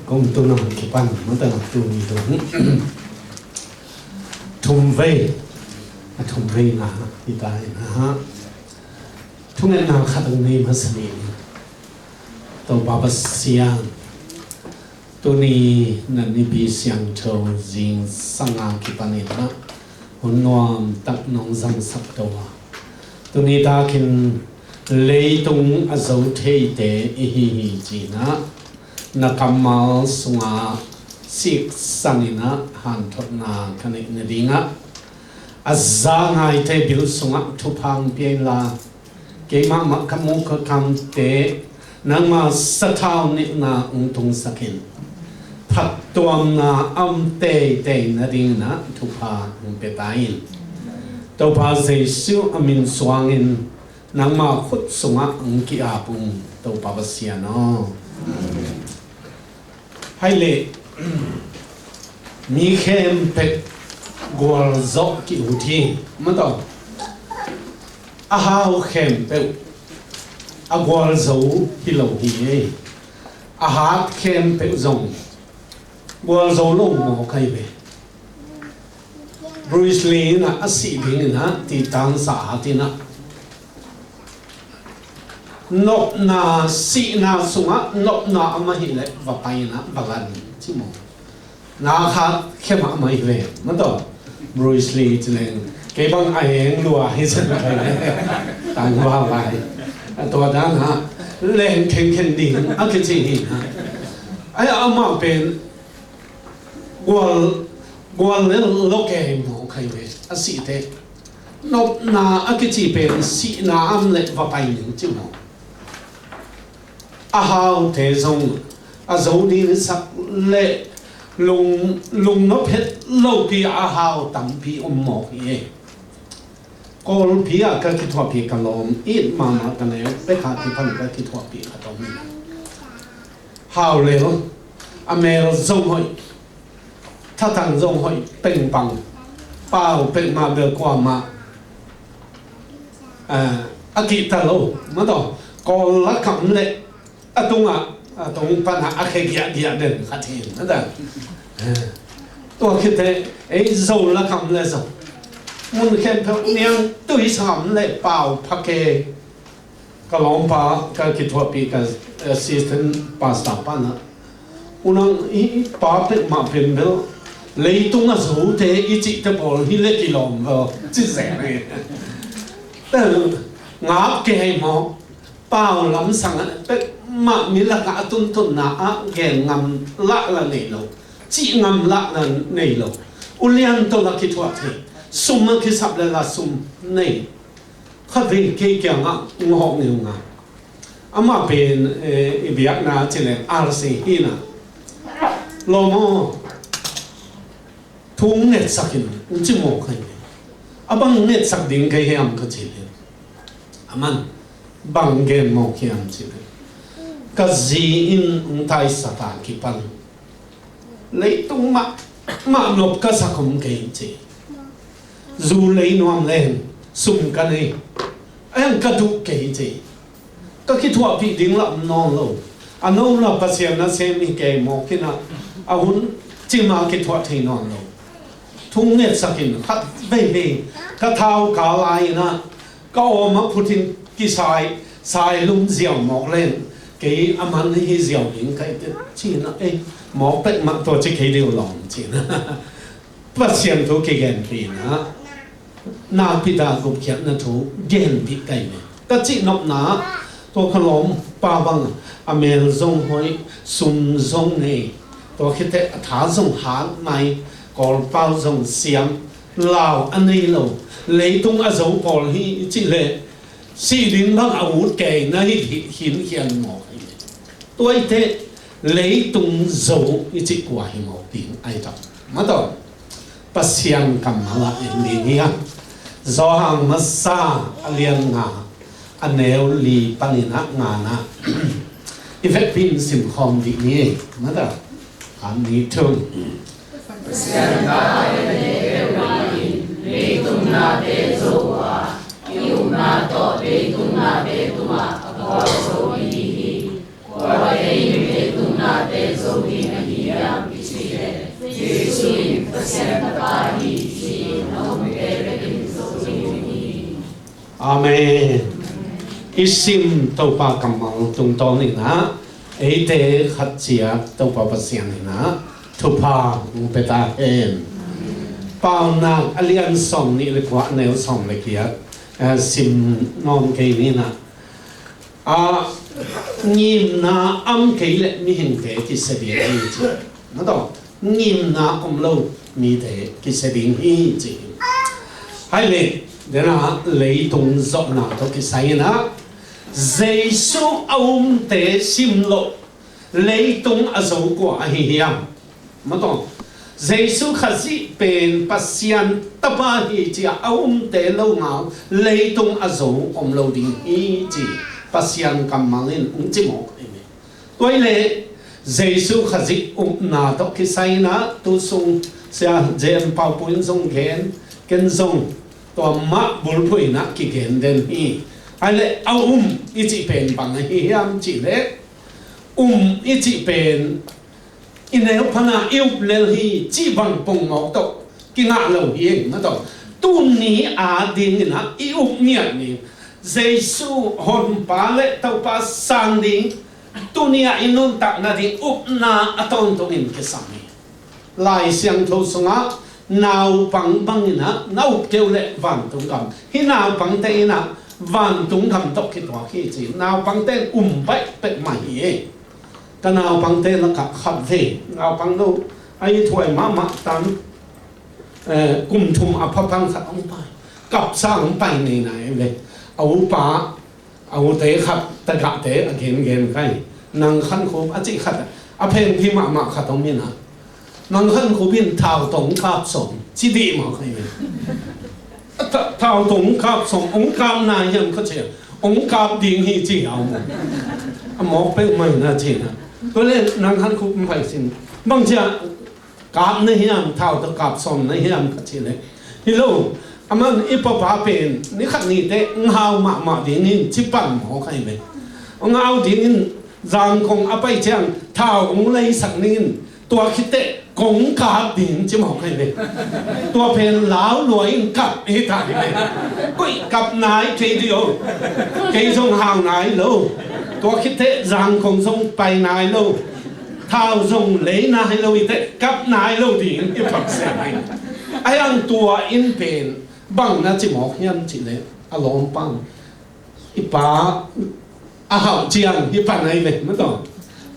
công tu nào cái pan mà ta tu ni tu thùng vây na đi tay na thùng này nào khát ông ni mà sani tàu baba siang tu ni nan ni bi siang thâu jing sanga cái pan này na hôn nom tắc nong zang sắp đầu tu ni ta kin lấy tung a dấu thế để hi chỉ na nakamal sunga sik sanina han thotna kanik nedinga azza ngai te bil sunga thupang piela keima ma kamu ka kam te nangma sathau ni na ungtung sakin phat tuam na am te nading na thupa petain to pa jesu amin swangin nangma khut sunga ungki apung to pa basiano hay lệ mi khem pek gol zo ki uthi ma to a hao khem pe a gol zo hi lo hi a hat khem pe zong gol zo lo mo kai be Bruce Lee na asi ding na ti tang sa ti na nộp na si na sunga nộp na ama hi le va pai na bagan chi mo na kha khema mai ve ma to Bruce Lee chlen ke bang ai eng lua hi san kai tang wa vai to da na len ken ding a ke chi hi ai ama pen gwal le lo ke mo kai ve a si te nộp na a ke chi pen si na am le va pai ni chi mo a hao thế zong a dấu đi sắc lệ lùng nó hết lâu pi a hao tầm pi mỏ pi còn pi a cái thua pi cái lom ít mà cái này bé khát thì phân cái thua pi cái đó mình hao lệ luôn a mèo zong hỏi thà thằng zong hỏi bình bằng bao bình mà được qua mà a kỹ ta lâu mà đó còn lá cẩm lệ tung pan ha akhe gia den khatin da to khite ei zo la kam le zo mun khem phe niang tui sam le pau phake ka long pa ka ki thwa pi ka assistant pastor pa na unang I pa pe ma pen bel le tung a zo te I chi te bol hi le ki lom chi ze ne ta ngap ke hai mo pau lam sang pe mà mi là cả tuân na gen ngam la nei lo chi ngam la nei lo ulian to la ki thwa the sum ki sap la sum nei kha ve ke kya nga ngok ni nga ama pen biak na chile rc hina lo mo thung net sakin chi mo khai abang net sak ding kai hem ka chile aman bang gen mo khiam chile cái gì in thay sata kipan lấy tung mà nộp cái sao không kể gì dù lấy noam lên sum cái này anh cái đủ kể gì cái thua bị dính lắm non lâu anh nói là bác sĩ nó xem mình kể một cái nào anh chỉ mà cái thua thì non lâu thung net sakin khát về cái thao cả lại na cái ôm mà Putin cái sai lung diều một lên cái aman hi diều những cái chi nó ấy mỏ bách mặt tôi chỉ thấy điều lòng chi nó bắt xem thu cái gen pin á na pita cũng khiết na thu gen pin cái này ta chỉ nộp na tôi khăn lom ba băng amel zong hoi sum zong này tôi khi thế thả zong hán mai còn bao zong xiêm lao anh ấy lâu lấy tung ở dấu còn hi chỉ lệ si linh bằng áo kề na hi hiển hiện mỏ tôi thế lấy tung dấu chỉ qua hi mỏ tiếng ai đó mà đó bác siang cầm là em đi nha do hàng mà xa liền ngà anh nêu li panina ngà na effect pin sim khom đi nhé mà đó anh đi thương siang ta lấy tung na để dấu à yêu na to để tung na để tung à qua số đi qua đây để tung na เมนอิสิมตัวปากำมังตรงตอนนี้นะเอเดขัดเสียตัวปาปัสยานี่นะทุพาอุปตาเอ็นเปล่านักอเลียนสมนี่เรียกว่าแนวสมเลยเกียสิมนอนเกนี่นะงิมนาอัมเกลมีหิงเตกิเสดีฮีจีนั่นต่องิมนาอัมโลมีเตกิเสดีฮีจีให้เลยเดี๋ยวนะเลยตรงจบนะตัวกิไซนะเจสุอาอุมเตสิมโลเลยตรงอาจูกว่าฮิยามนั่นต่อเจสุขัดสิเป็นปัสยันตบาฮีจีอาอุมเตโลงาเลยตรงอาจูอัมโลดิฮีจีปัสยันกำมังอินจิมอกเองตัวเล่เจสุขัดสินาตกิไซนะตุสงเสียเจมปาปุยนสงเกนสงตัวมะบุลพุยนะกิเกนเดนฮีไอเล่เอาอิจิเป็นปังฮิยามจิเล่อิจิเป็นอินเอลพนาอิวเลฮีจิบังปงหมอกตกกิงาโลเองนะตัวตุนนี้อาดินนะอิวเนี่ยนี่เจสุฮอนปาเลตาวปาสังดิงตุนีอินุนตักนาดิงอุปนาอัตอนตรงอินเกสามีลายเสียงทูสงะนาวปังบังนะนาวเกลเลวันตุงกำฮินาวปังเตนะวันตุงกำตกคิดว่าขี้จีนาวปังเตนไปเป็ดใหม่เองก็นาวปังเตนกับขับเทนาวปังดูไอ้ถวยมาตันกุมทุมอภพังขัดองไปกับสร้างไปในไหนเลยเอาป่าเอาเตะขัดตะกะเตะเกนใครนางขันคูอจิขัดอเพลงพิมาขัดตรงนี้นะนางขันคูบินเท้าตรงคาบสมจีดีมาใครเลยเท้าตรงคาบสมองค์การนายยังเขาเชื่อองค์การดิ่งฮีจีเอาหมอกเป็นไม่น่าจีนะก็เลยนางขันคูเป็นไปสิบางทีกาบในเฮียมเท้าตะกาบสมในเฮียมเขาเชื่อเลยฮิโลอามันอีปปาเป็นนี่ขัดนี่เตะงาวมาดิ่งนี่ชิปันหมอใครเลยงาวดิ่งนี่รังคงอไปเชียงเท้าองเลยสักนี่ตัวคิดเตะกงกาบดิ่งจิหมอใครเลยตัวเป็นเหลาหลวยกับไอ้ท่านี่เลยกุ้ยกับนายเดียวเกี่ยงห่างนายโลตัวคิดเตะรังคงส่งไปนายโลเท้าส่งเลยนายโลอีเตะกับนายโลดิ่งอีปักเสียไปไอ้อันตัวอินเป็นบังนะจิหมอกยันจิเลยอารมณ์ปังอีป้าอาหารเจียงอีปันไหนเลยไม่ต้อง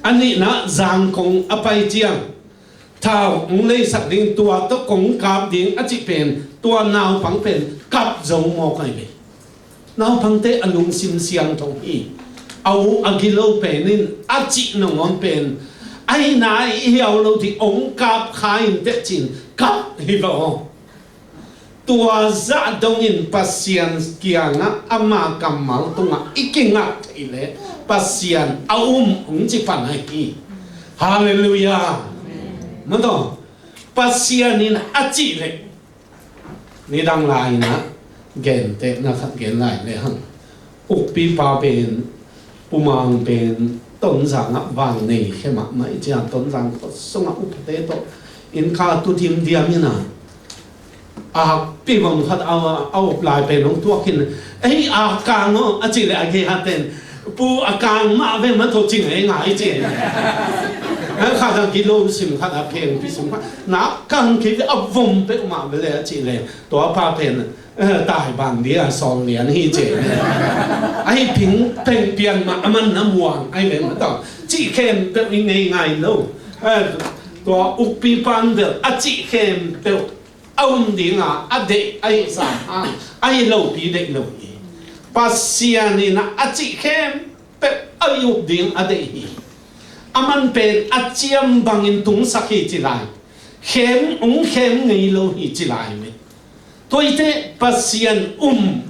อันนี้นะจางคงอภัยเจียงเท้าองเลยสักดิ่งตัวตะกงกาบดิ่งอจิเป็นตัวนาวพังเป็นกับจงหมอกไหนเลยนาวพังเตอนุงซิมเสียงตรงอีเอาอากิโลเป็นนินอจินงอนเป็นไอ้นายเหี่ยวเราที่องกาบขายเตจินกับฮิโลตัวจะดงอินปัสยันเกียงะอามากำมังตรงอ่ะอีกิงะที่เลยปัสยันเอาองจิปันให้ที่ฮาเลลูยามันต้องปัสยันนี่นะอจิเลยนี่ดังไลนะเกณฑ์เตนะครับเกณฑ์ไลเลยฮะอุปปีปาเป็นปุมังเป็นต้นสังวางนี่ใช่ไหมไม่ใช่ต้นสังส่งอุปเตโตอินคาตุทิมเดียมินะปีบงขัดเอาลายเป็นของตัวกินไอ้อาการเนาะอาจิเลยอาเกฮัตเตนปูอาการมาเป็นมันถูกจริงไอ้ไงเจ๊แล้วข้าจะกิโลสิมขัดอาเพลงพิสุขนักกันคิดเอาวงเป็นมาไปเลยอาจิเลยตัวพาเพนตายบางเดียสองเหรียญฮีเจ๊ไอ้ผิงเพ่งเปลี่ยนมามันน้ำวางไอ้เป็นมันต้องจีเข้มเป็นยังไงโลตัวอุปปีปันเดออาจิเข้มเป็นเอาดิ่งอ่ะเด็กไอ้สามไอ้เราปีเด็กเราปัสยานี่นะอาจิเข้มเป็นอายุดิ่งเด็กอามันเป็นอาเจียมบางอินตุงสักจิไลเข้มเข้มไงเราหิจิไลไหมตัวเด็กปัสยาน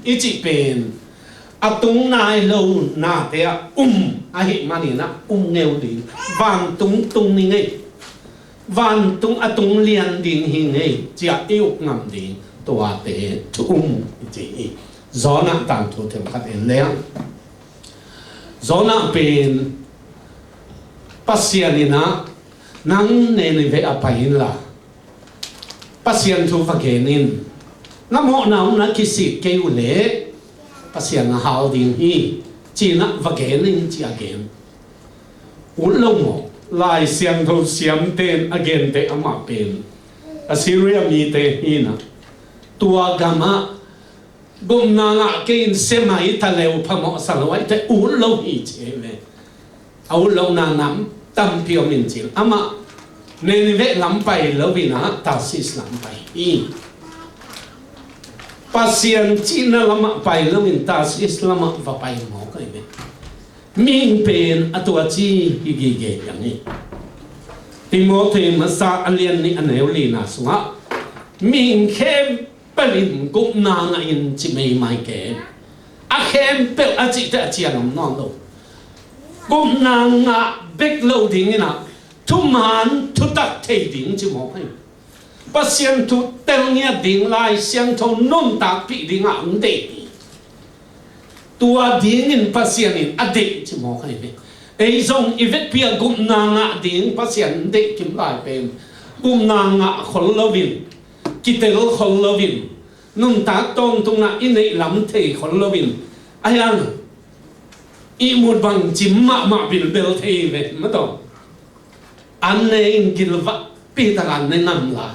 อิจิเป็นอาตุงนายเราหน้าเตะไอ้มันนี่นะเงวดิ่งบางตุงนี่ไงวันตุงตุงเลียนดิ่งหิงเอจะอิวงำดิ่งตัวเตะทุ่มจีจอนักต่างทุกที่ขัดเองเลยจอนักเป็นปัสยานินะนั่งเนนเวอภัยละปัสยันทุกฝักเกนินน้ำหอน้ำนักกิสิเกวเล่ pasien hao ding hi china vagenin chi again ulomo lai siang tho siam ten again te ama pen Assyria mi te hina tua gama gumna nga ken semai taleu phamo salawai te ulo hi cheve ulo na nam tam pio min chil ama Nenive lampai lovina tasis lampai i pasien china lama pai lovin tasis lama va pai mo kai be min pen atua chi higige yangi Timothy masa alien ni aneli na sunga min kem pelin gup na nga in chi mai mai ke a kem pel a chi ta chi anam non lo gup na nga big loading ina thu man thu tak thei ding chi mo hai pasien thu tel nia ding lai siang tho non tak pi ding a ung de tua ding in pasien in ade chi mo hai be ei zong ivet pia gum na nga ding pasien de kim lai pen gum na nga khol lovin kitel khol lovin nun tak tong tung na in nei lam thei khol lovin ayang i mut bang chim ma bil bel thei ve ma to anh này gilva pi tagan ne nam la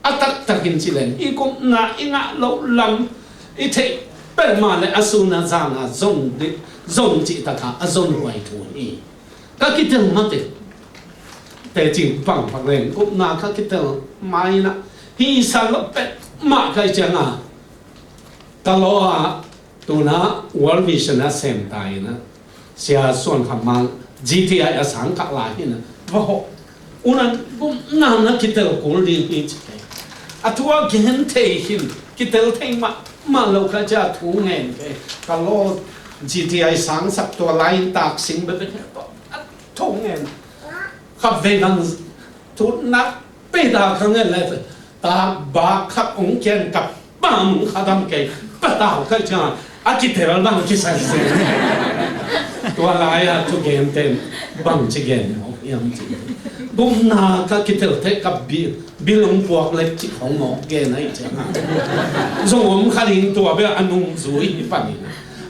atak takin chilen I kum na inga lo lam I the per ma le asuna zana zon chi taka azon wai tu ni ka kitel mate te ching pang phang len kum na ka kitel mai na hi sa lo pe ma kai changa ta lo a tu na world vision a sem tai na sia son khamang GTI asang ka la hi na Vaho, unan gum na kitel kul di ni chike. Atua gen te hin kitel te ma lo ka ja thu ngen ke. Kalau GTI sang sap tua lain tak sing be to thu ngen. Khap ve nang tu nak pe da khang ngen le ta ba khap ong ken kap ba mung khadam ke pa ta ka cha a kitel bang ki sa se. Tua lai a tu gen ten bang chi gen. Bum na ka kitel te ka bilong puak le chi khong mo ge nai changa zong om khaling tua be anung zui ni pani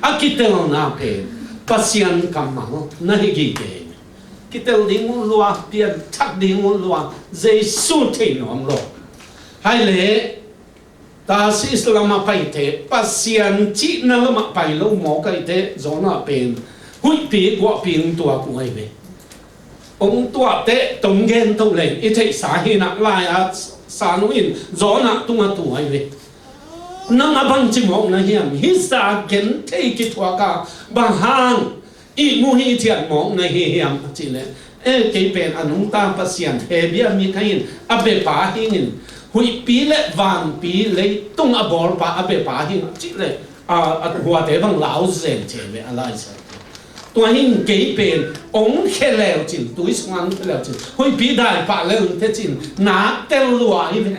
a kitel na pe pasian kamal na hi gi ge kitel ding lua pian thak ding lua jesu the nom lo hai le ta si islama pai te pasian chi na lama pai lo mo kai te zona pen hui pi kwa ping tua ku ai be ông tua te tông gen tông lên ít thấy xã hi nặng lại à xã nuôi gió nặng tung à tua ai về nang abang chỉ mong na hiam hi sa gen thấy cái thua cả bằng hàng ít mu hi thiệt mong na hiam chỉ lệ cái bên anh ông ta pasien he bia mi kain abe pa hingin hui pi lệ vàng pi lệ tung à bol pa abe pa hing chỉ lệ hua te bằng lão zen chế về alai saตัวหินเกยเป็นองค์แค่แล้วจินตัวสงฆ์แค่แล้วจินเฮ้ยปีได้ปะแล้วเทจินนาเตลัวอีเวน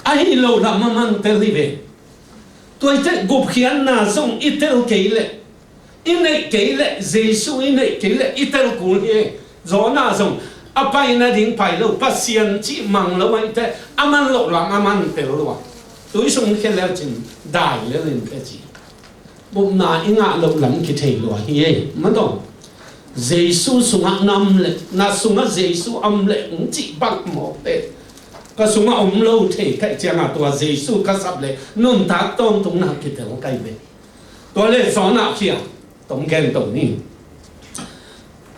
ไอ้เราทำมันเตลิเวนตัวเจ้ากุบเขียนนาส่งอิเตลเกยเลยอินเนเกยเลยเจสุอินเนเกยเลยอิเตลกูเองจอนาส่งอาไปนาดิ้งไปแล้วปัสยันจิมังแล้วไว้แต่อามันหลอกหลังอามันเตลัวตัวสงฆ์แค่แล้วจินได้แล้วเทจิบุมนาอิงะลบหลังคิดเห็นว่าเฮ้ยมันต้องเจสุสุงะนำเลยนาสุงะเจสุอัมเลยอุจิบักหมดเตะก็สุงะอมโลเทใครจะงะตัวเจสุก็สับเลยนุ่นทักต้นตรงนั้นคิดถึงใครเป็นตัวเลยสอนนักเขียตรงแกนตรงนี้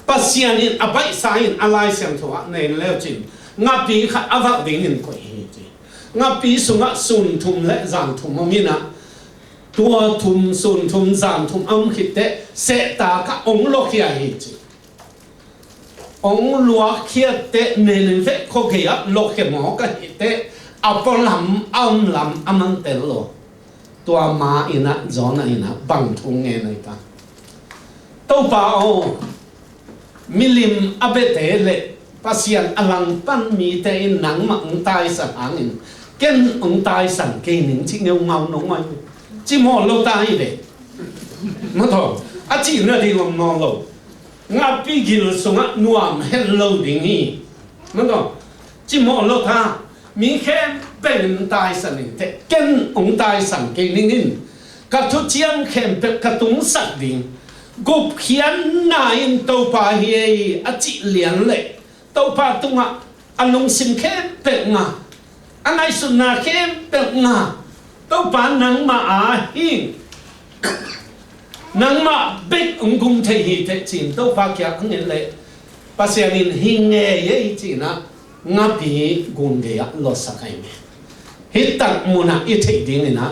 ปัสยานินอภัยสายินอะไรเสียงถั่วในแล้วจริงงับปีขัดอวักดิ่งเงินก่อยจริงงับปีสุงะสุนทุมและจางทุมมีนะตัวทุมสุนทุมจามทุมอัมขิดเตเสตากะองลวกเขียหิจิองลวกเขียเตเนนเวโคเกียลวกเขียหมอกะหิเตอัปลำอัมลำอามันเตลโลตัวมาอินะจอนะอินะบังทุงเงนไอตาตัวป่าโอมิลิมอเบเตเลปัสยันอลังปันมีเตนังมังตายสังหางินเก่นองตายสังเกนิงชิเงาเงาหนงไว้จิมอโลตายเด็มาถออาจีน่าดีลมนอนโลงับปีกิลสงะนัวมเฮลโลดิ่งฮีมาถอจิมอโลตามีแค่เป็นตายสันนิเตเก่นองตายสังเกนิงนินก cả thu chiam khem pe cả tung sắc đình gục khian nai tàu pa hi a chi lian lệ tàu pa tung anh nông sinh khem pe nga anh ai sun na khem pe nga tàu pa nang ma a hi nang ma big ung thei hi te chin tàu pa kya ang lệ pasianin hinge ye chi na ngapi gun ge ya lo sakai me hitak muna I thei ding na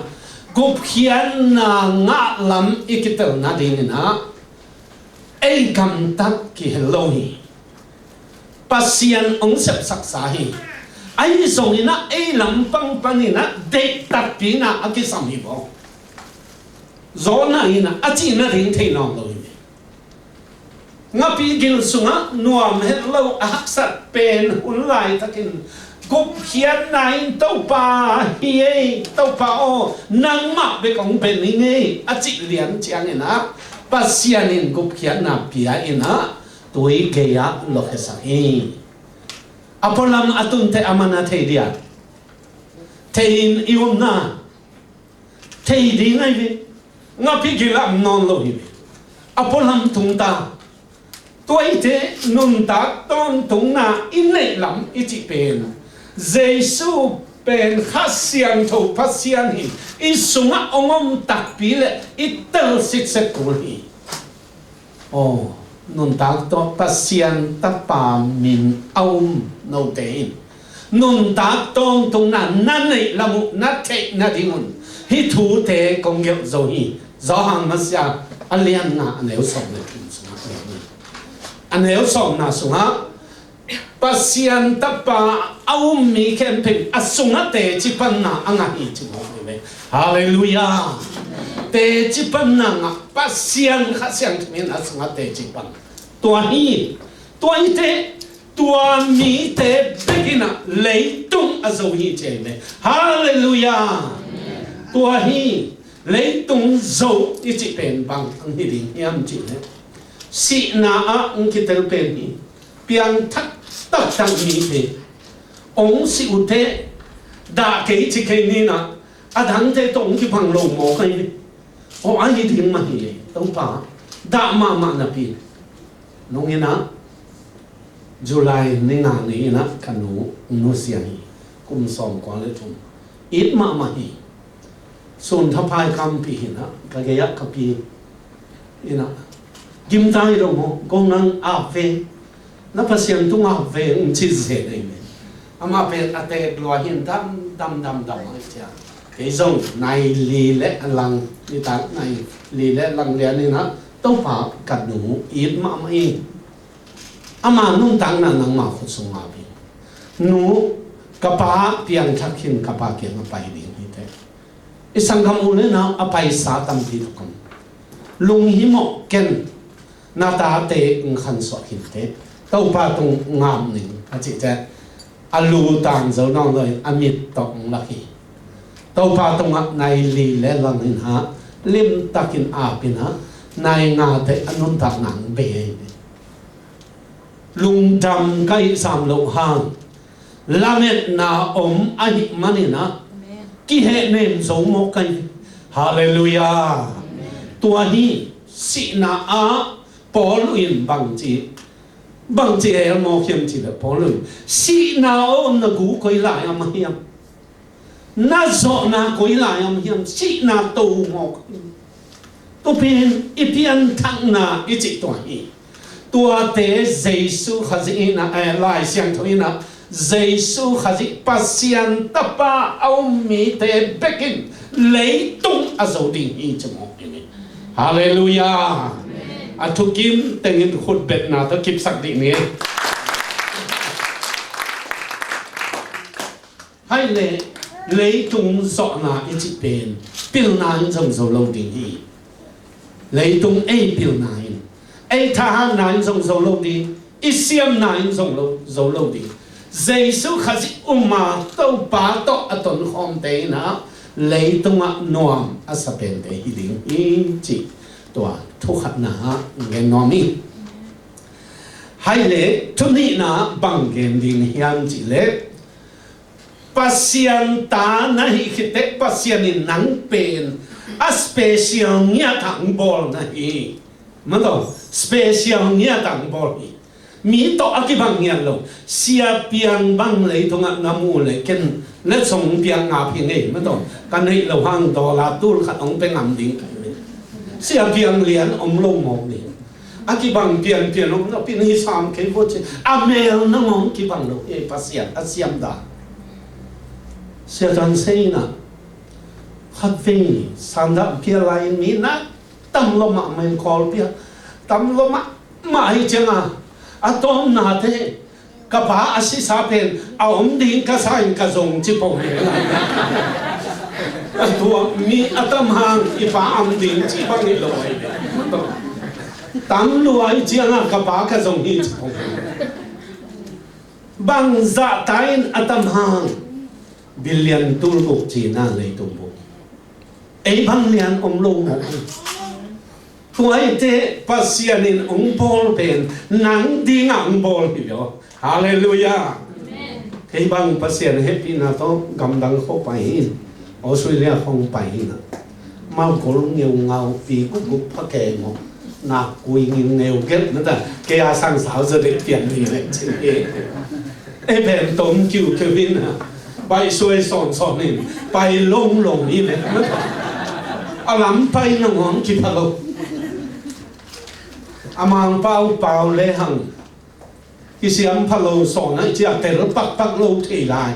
gup khian na nga lam ikitel na ding na ei kam tak ki hello hi pasian ong sep sak sa hi ai song ina ei lam pang panina de tak pi na akisam hi bo zona ina achi na ding thei nong lo ngapi gil sunga nuam hello aksat pen unlai takin gup khian nai tau pa hi tau pa o nang ma be kong pen ni nge achi lian chiang ina pasianin gup khian na pia ina toi geya lo hesa hi apolam atun te amana thei dia thein ium na thei di ngai vi ngapi gil am non lo hi apolam tung ta tôi thế nun ta tôn tung na in lệ lắm ít chỉ bền Giêsu bền khát xiang thầu phát xiang hi ít sung á ông tạc bí lệ ít tơ xích xích cổ hi nun ta tôn phát xiang ta bà mình ông nâu tên nun ta tôn tung na nan lệ là một nát thệ na đi ngun hi thủ thế công nghiệp rồi hi gió hàng mà xia anh liên ngã nếu sống được anh hiểu xong na sunga pasian tapa au mi kemping asunga te chipan na anga hi chimo me hallelujah te chipan na nga pasian khasiang min asunga te chipan tua hi te tua mi te begina leitung azo hi che me hallelujah tua hi leitung zo ichi pen bang ang hi ding yam chi ne si na a ang kitel pen hi piang thak tak tang mi pe ong si u te da ke chi ke ni na a dang te tong ki phang lo mo kai ni o a hi ding ma hi tong pa da ma na pi nong ina July ni nga ni na kanu nu sia hi kum som kwa le thum it ma hi sun thapai kam pi hi na ka ge ya ka pi ina kim tai ro mo công năng ave na pasien tung ave chi ze nei me ama pe ate lo hin dam ai cha cái dòng này lì lẽ lăng như ta này lì lẽ lăng lẽ này nó tông phá cả đủ ít mà mai ama nung tang na nang ma khu sung ma bi nu kapa piang thakhin kapa ke ma pai ding hi te isang kam ule na apai sa tam ti kam lung hi mo ken na ta te ng khan so hin te tau pa tung ngam ning a chi che alu tang zo nong loi amit tok la hi tau pa tung nai li le lang hin ha lim takin a pin ha nai nga te anun tak nang be lung dam kai sam lo hang lamet na ahi manina ki he nem zo mo kai hallelujah tua hi si na a Paul in bang chi el mo khiam chi le Paul si na on na gu koi lai am hiam na zo na koi lai am hiam si na to mo to pin ipian thang na I chi to hi tua te Giêsu khazi na lai siang thoi na Giêsu khazi pasian tapa au mi te bekin lấy tung azo ding hi chmo hallelujah Atukim tengin khut bet na ta kip sak di ni hai le lấy tung zo na I chi pen pil na in zong zo lo ding hi lấy tung ei pil na in ei tha hang na in zong zo lo ding isiam na in zong zo lo ding Giêsu khazi umma tau pa to aton khom te na lấy tung a nuam asapen te hi ding hi chi tua thu khát na nghe nói mi hai lệ thu ni na bằng gen din hian chỉ lệ pasian ta na hi khite pasian in nang pen a special nya tang bol na hi mato special nya tang bol hi mi to akibang nya lo sia piang bang le thonga namu le ken le song piang nga phi nge mato kan nei lo hang do la tul khat ong pe ngam ding sia piang lian om lo mo ni akibang piang piang ong no pin hi sam ke bo che amel na ngong kibang lo e pasian asiam da sia tan sei na khát vinh sang đã bia lại mi na tâm lo mà mình call bia tâm lo mà hi chăng à tom na thế cả ba asi sa pen à ông đi cả sai cả dùng chỉ bỏ lại tua mi atam hang ipa am đi chỉ bằng đi lôi tâm lo ai chăng cả ba cả dùng hi chỉ bỏ bằng dạ tai atam hang billion tu bục chỉ na lấy tu bục ấy bằng liền ông lông một tuổi thế pasianin ông Paul ben nắng đi ngang Paul hiểu hallelujah ấy bằng pasian happy na to gam đăng khó phải Australia không phải na mau có nhiều ngầu vì cũng cũng phát kề một na quy nhiều kết nữa ta cái à sang sáu giờ để tiền gì đấy chứ ấy ben tôm kêu Kevin à bay xuôi sòn sòn này bay lông lông đi này alam pai na ngom ki phalo amang pau le hang ki siam phalo son na chia ter pak lo thei lai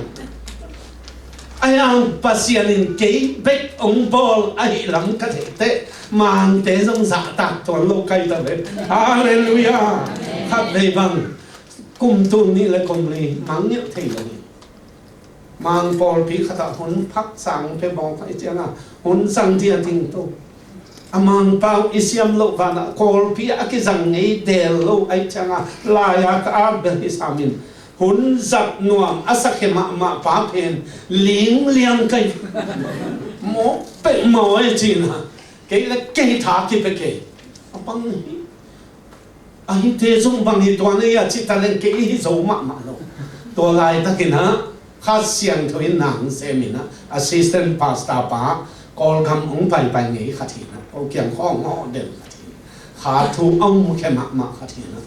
ayang pasianin ke bek ong bol ai lam ka te mang te jong za ta to lo kai ta le hallelujah khat dei bang kum tu ni le kom le mang nyat thei lo mang Paul pi khata hun phak sang pe bong phai changa hun sang dia ting to amang pau isiam lo vana Paul pi akizang ngei del lo ai changa la ya ka be hisamin hun zat nuam asakhe ma pa pen ling liang kai mo pe mo ai china ke la ke tha ki pe ke apang ai te jong bang hi to ne ya chi ta len ke hi zo ma lo to lai ta ke na khát xiang thôi nặng xem mình assistant pastor pa call gam ông phải nghĩ khát thì nó ông kiêng khó ngõ đều khát thu ông cái mặt khát thì nó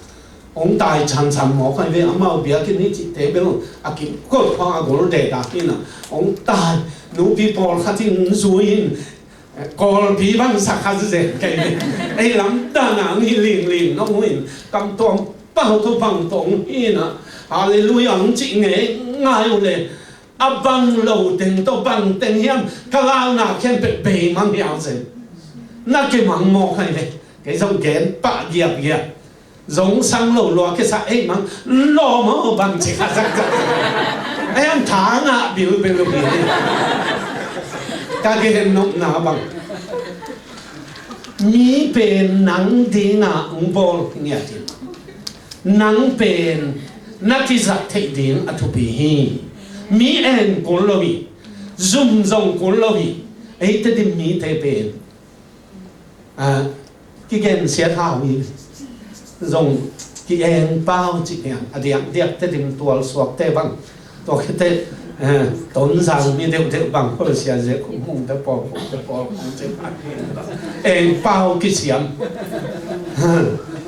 ông đại chăn chăn mỏ cái về ông mau bia cái này chỉ thế bên ông cái cốt hoa của nó để đặt cái nó ông đại nụ bị bỏ khát thì rồi call bị băng sạc khát gì cái này ấy lắm ta nặng hi liền nó muốn cầm toang bao thu bằng toang hi nó hallelujah ông chị nghe ngayเลยabang lâu tiếng to bang tiếng hiểm kalau na khen bể bể mang hiểu gì na cái mang mò cái dòng kén bạ giặc giống sang lâu loa cái sao ấy mang lo mà bằng chỉ khát giặc em thả ngã biểu bên lục này cái hình nông na bằng mi bên nắng đi ngã ông bol nghe gì nắng bên nãy cái giặc thấy đến ở thu bì mi en cuốn lo bì zoom zong cuốn lo bì ấy tới đêm mi thấy bền cái gen xe thảo bì zong cái en bao chỉ em điệp tới đêm tual suộc tê bằng to cái tê tốn rằng mi đều bằng có là xe dễ cũng mong tới bỏ không chế phát en bao cái xiêm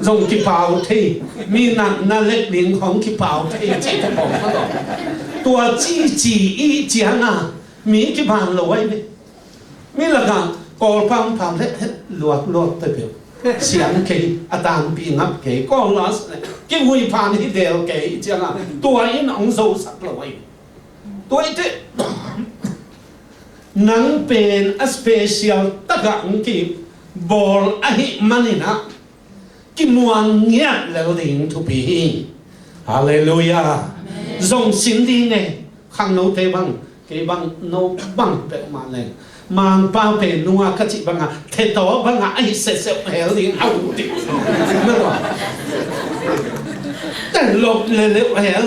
dùng cái bao thì mi na lệ liền không cái bao thì chỉ có bỏ nó rồi tua chỉ ý chán mi cái bàn lẩu ấy mi là cả col pam hết luộc tới biểu xiang cái tàn bị ngập cái con lá cái huy pan thì đều cái chán tua ấy nó dâu sắc lẩu ấy tua thế nắng pen a special tất cả cái ball ấy manina cái muang nhẹ lâu đình thu bì hallelujah dòng xin đi này khang nấu thế bằng cái bằng nấu bằng bẹ mà này mang bao bể nua các chị bằng thế đó bằng ai sẽ héo đi ao đi nó rồiแต่ลบเลยแหล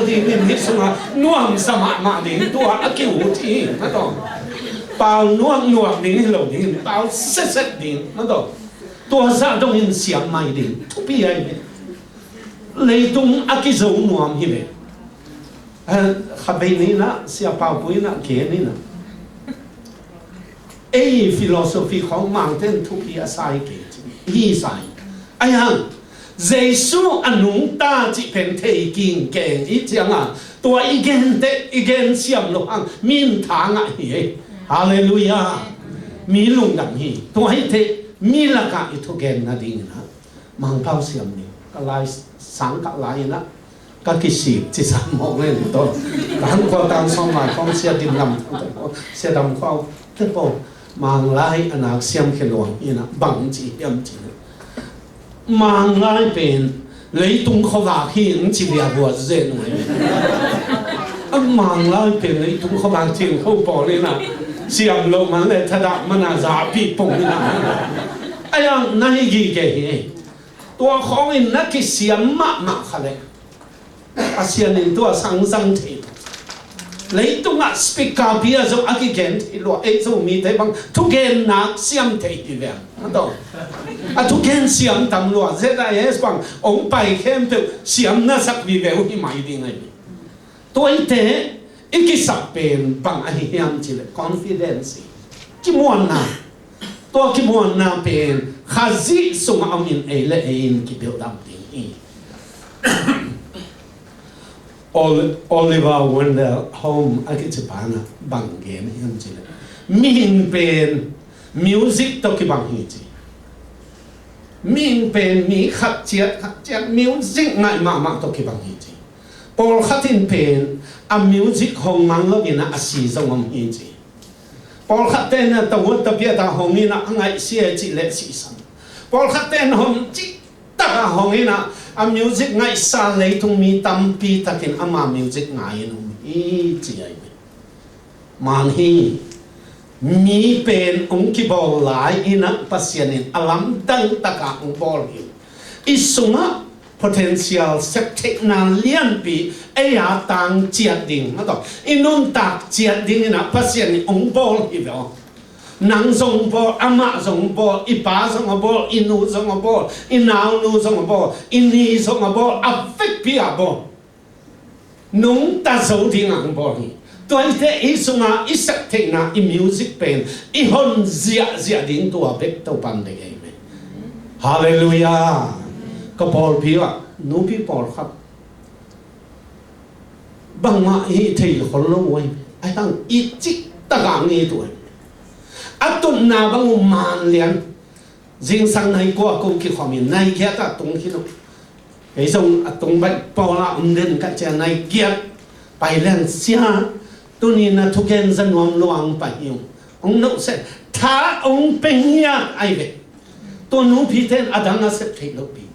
ที่นี่มิสมาน่วงสมามาดิ้งตัวกิ้วที่นั่นต่อเปล่าน่วงดิ้งหลงดิ้งเปล่าเซ็ดดิ้งนั่นต่อตัวซาต้องยินเสียงไม่ดิ้งทุกปีไอ้เนี่ยเลยตรงกิ้วน่วงที่เนี่ยขับไปนี่นะเสียเปล่าปุ้ยนะเก๋นี่นะ ฟิโลโซฟีของมังเทนทุกที่อาศัยเกิดฮีใส่ไอ้ยังเยซูอนุงตาจิเป็นเทกิงเก่งอีจังอ่ะตัวอีเกนเตอีเกนเสียมลงมินทางอ่ะเฮ้ยฮาเลลูยามีลุงดังฮีตัวให้เทมีละกะอีทุกเกนนะดิ้งนะมังเผาเสียมนี่ก็ลายสังกัดลายนะก็คิดสิจิตสามองเลยตัวการก่อตั้งสมัยของเสียดินลำเสียดำเขาเท่าพมังลายอนาคเสียมเขลวงอีนะบังจียมจีมังลายเป็นเลยตุงเขาว่าที่อันจีเรียบัวเจนหน่อยมังลายเป็นเลยตุงเขาว่าที่เขาบอกเลยนะเสียมลงมาเลยถ้าดับมันอาจจะปีปงนะไอ้ยังนั่นยี่เกย์ตัวของอินนักกิเสียมมากๆเลยอาเซียนตัวสังสังเทเลยตุงอ่ะสปีกาเบียจะอากิเกนที่รัวเอซูมีแต่บางทุกเกนนักเสียมเทอีเวียนนั่นตัวทุกเกนเสียมตำรวจเสียดายเอสบังองไปเข้มเปเสียมน่าสักวิเวลที่ไม่ดีไงตัวอีเตอีกิสับเป็นบังอหิยามจิเล confidence กิมวนนะตัวกิมวนนะเป็นข้าศึกส่งอามินเอเลเองกิเบลดัมติงอีOliver Wendell Holmes อากิจปานะบังเกนฮิมจิเลมีหินเป็นมิวสิกตกิบังฮิจิมีหินเป็นมีขัดเจียมิวสิกง่ายมากตกิบังฮิจิพอขัดหินเป็นa music hong mang lo ina asi zong om hi chi pol khaten na ta wot ta pia ta hong ina angai sia chi le si sang pol khaten hong chi ta hong ina a music ngai sa le tung mi tam pi takin ama music ngai no hi chi ai man hi mi pen ong ki bol lai ina pasianin alam dang taka ong bol hi isunga potential septic nan lian pi aya tang chiat ding ma to inun tak chiat ding na pasien ong bol hi lo nang zong bol ama zong bol ipa zong bol inu zong bol inau nu zong bol ini zong bol affect pi a bol nung ta zo ding ang bol hi toi te isunga iseptic na i music pen I hon zia ding to a bek to pan de ge hallelujahก็พอพี่ว่านูพี่ปอดครับบางมาอีที่คนรู้ไว้ไอ้ตั้งอีจิตตะกางนี้ตัวอัตุนนาบางมันเลี้ยงจิงสังในกัวกูคิดความในเกียรติตรงที่นู้นไอ้ส่งตรงไปปอละเดินกันจะในเกียรติไปเล่นเสียตัวนี้นะทุกอย่างจะนวมลวงไปอยู่องค์นู้นเสร็จถ้าองค์เป็นยาไอ้เบตัวนู้พี่เทนอดังอาเสร็จที่ลูกพี่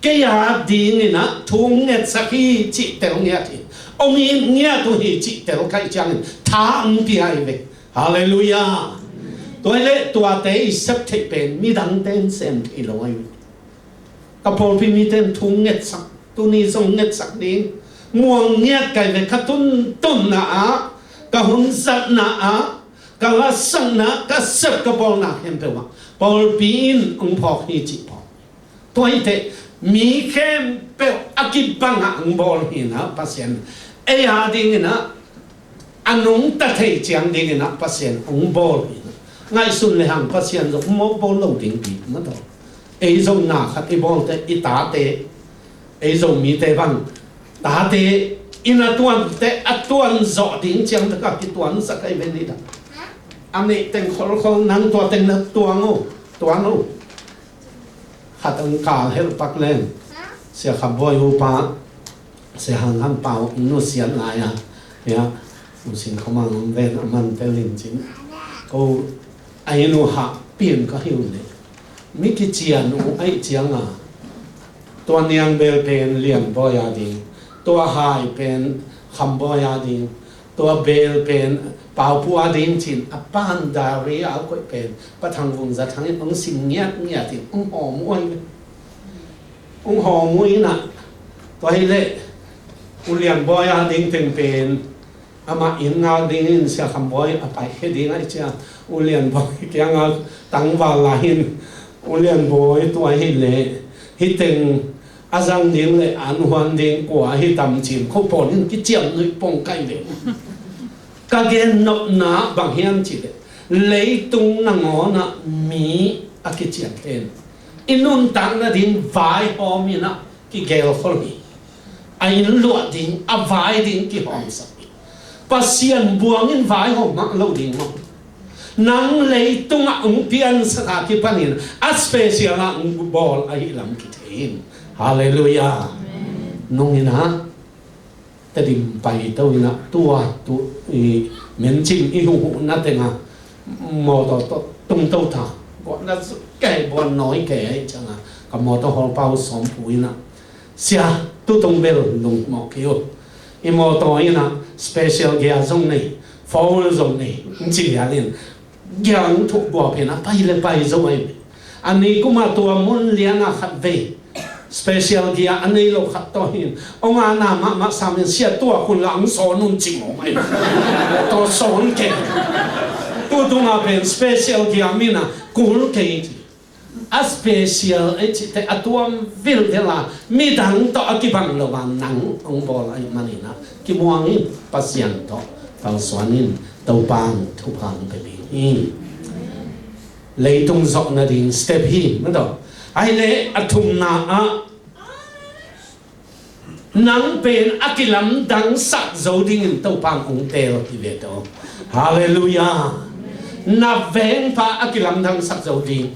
แกอยากดีนี่นะทุ่งเงินสักทีจิตเตลเงี้ยที่องค์นี้เงี้ยตัวนี้จิตเตลใครจังท้าองค์พี่ไอ้เบฮาเลลูยาตัวเล็กตัวเตยสักทีเป็นมีดังเต้นเซมที่ลอยกับพอพี่มีเต้นทุ่งเงินสักตัวนี้ส่งเงินสักดีม่วงเงี้ยไก่เป็นขัดต้นนะกับหุ่นสัตว์นะกับลักษณะกับสับกับพอนะเห็นเปล่าพอปีนองค์พอที่จิตพอตัวเตยมีแค่เปล่าอากิบังอังบอลหินะพัศยันเอียดิ้งนะอันนุ่งตัดให้เจียงดิ้งนะพัศยันอังบอลหินะง่ายสุดเลยฮังพัศยันจะมอบบอลลงดิ้งปีนั่นต่อเอซงนาขัดอีบอลแต่อีตาเตเอซงมีเตบังตาเตอินาตัวแต่อัตตัวจอดิ้งเจียงตะกับอีตัวสักไอเวนิดาอันนี้แต่งคนนั่งตัวแต่งนักตัวงูขัดองค์การเฮลปักเลนเสียขับบอยหูปาเสียหังหันเปล่านู่นเสียนายเนี่ยอุสินเขามาเวนมันเป็นลิงจริงก็ไอ้นู่นหักเปลี่ยนก็หิวเลยมิกิเจียนูไอ้เจียงตัวเนียงเบลเป็นเลี้ยงบอยาดิงตัวไฮเป็นคำบอยาดิงตัวเบลเป็นเป่าปัวดิ้งจินอปานดาเรียเอาก็เป็นประทังวงจะทั้งองสิงเงียที่องหอมมวยน่ะตัวให้เละอุเลียนบอยอาดิ้งเป็นอามาอินงาดิ้งเสียคำบอยอไปเฮดิ้งไอ้เจ้าอุเลียนบอยเกี่ยงเอาตั้งวาลาหินอุเลียนบอยตัวให้เละฮิตึงอาจังดิ้งเลยอันหวนดิ้งกว่าฮิตำจิมเขาปนกิเจียมนึกปงไก่เลยกาเกนนกหนาบางเฮียนจิต lấy tung năng ngõ na mi a cái chuyện tên inun tang na din vai hôm na cái gel phol mi ai luat din a vai din cái hom sa pasian buang in vai hom mak lo din mo nang lấy tung a pian sa cái panin a special na ball ai lam cái tên hallelujah nung ina ta dim pai tau ina tua tu miền chim yêu na tên à mò to tung tàu thả gọi là cái bọn nói cái ấy chẳng à cầm mò to họ bao xóm bụi nè xia tu tung bel lùng mò kêu im mò to ấy nè special gia giống này phô giống này chỉ là liền giang thuộc bỏ bên à bay giống ấy anh ấy cũng mà tua muốn liền à khát về special gia anh ấy lâu khát to hin ông anh nằm mà sao mình xia tua con lăng số nun chim mày to số cái tu tung a pen special ki amina kul ke a special e te atuam vil de la mi dang to akibang lo wan nang ong bol ai manina ki muangin pasien to tang swanin tau pan thu phang pe bi lấy tung dọc na din step hi nó đó ai le athum na a nang pen akilam dang sak zo ding tau pan ong tel ki ve to hallelujah na veng pa akilam dang sak zo ding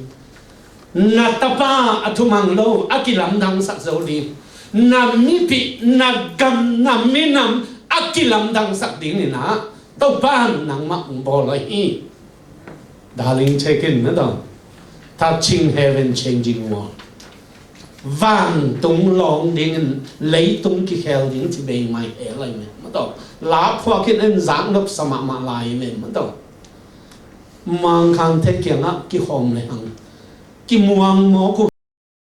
na tapa athumang lo akilam dang sak zo ding na mi pi na gam na minam akilam dang sak ding ni na tau pan nang ma ong bo lai hi darling check in na do touching heaven changing world vàng tung long điên lấy tung cái khéo điên chỉ bề mày ở lại mình mất đâu lá hoa cái em giáng đốc sa mạ lại mình mất đâu mang khang thế kia ngã cái hòm này hằng cái muang mò của